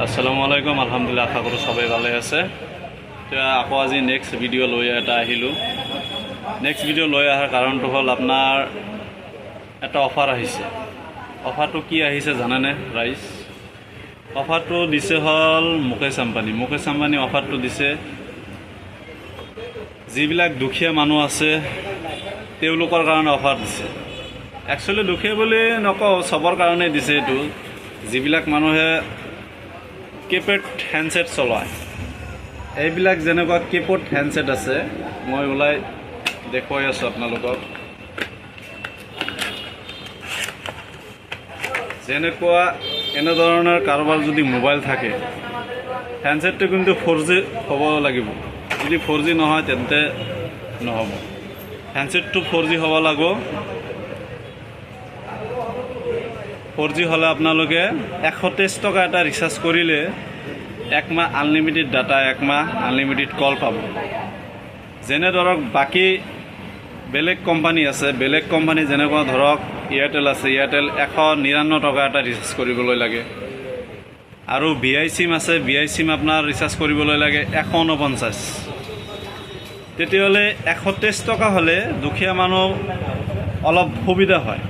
আসসালামু আলাইকুম। আলহামদুলিল্লাহ, আশা কৰোঁ সবাই ভালে আছে। এতিয়া আকৌ আজি নেক্সট ভিডিঅ' লৈ আহিলোঁ। নেক্সট ভিডিঅ' লৈ অহাৰ কাৰণটো হ'ল আপোনাৰ এটা অফাৰ আহিছে। অফাৰটো কি আহিছে জানেনে ৰাইজ? অফাৰটো দিছে হ'ল মুকেশ আম্বানী অফাৰটো দিছে যিবিলাক দুখীয়া মানুহ আছে তেওঁলোকৰ কাৰণে অফাৰ দিছে। একচুৱেলি দুখীয়া বুলি নকওঁ, চবৰ কাৰণে দিছে এইটো। যিবিলাক মানুহে কিপেড হেণ্ডছেট চলায়, এইবিলাক যেনেকুৱা কিপেড হেণ্ডছেট আছে, মই ওলাই দেখুৱাই আছোঁ আপোনালোকক। যেনেকুৱা এনেধৰণৰ কাৰোবাৰ যদি মোবাইল থাকে, হেণ্ডছেটটো কিন্তু 4G হ'ব লাগিব। যদি 4G নহয় তেন্তে নহ'ব। হেণ্ডছেটটো 4G হ'ব লাগিব। 4G হ'লে আপোনালোকে 123 টকা এটা ৰিচাৰ্জ কৰিলে একমাহ আনলিমিটেড ডাটা, একমাহ আনলিমিটেড কল পাব। যেনে ধৰক বাকী বেলেগ কোম্পানী আছে, বেলেগ কোম্পানী যেনেকুৱা ধৰক এয়াৰটেল আছে, এয়াৰটেল 199 টকা এটা ৰিচাৰ্জ কৰিবলৈ লাগে। আৰু VI চিম আছে, VI চিম আপোনাৰ ৰিচাৰ্জ কৰিবলৈ লাগে 149। তেতিয়াহ'লে 123 টকা হ'লে দুখীয়া মানুহ অলপ সুবিধা হয়।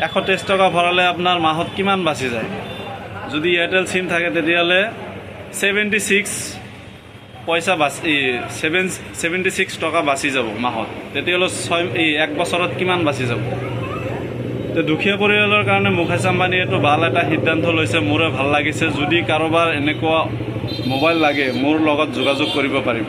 123 টকা ভৰালে আপোনাৰ মাহত কিমান বাচি যায়? যদি এয়াৰটেল চিম থাকে তেতিয়াহ'লে 76 টকা বাচি যাব মাহত। তেতিয়াহ'লে 1 বছৰত কিমান বাচি যাব? তো দুখীয়া পৰিয়ালৰ কাৰণে মুকেশ আম্বানীয়ে এইটো ভাল এটা সিদ্ধান্ত লৈছে। মোৰে ভাল লাগিছে। যদি কাৰোবাৰ এনেকুৱা মোবাইল লাগে মোৰ লগত যোগাযোগ কৰিব পাৰিব।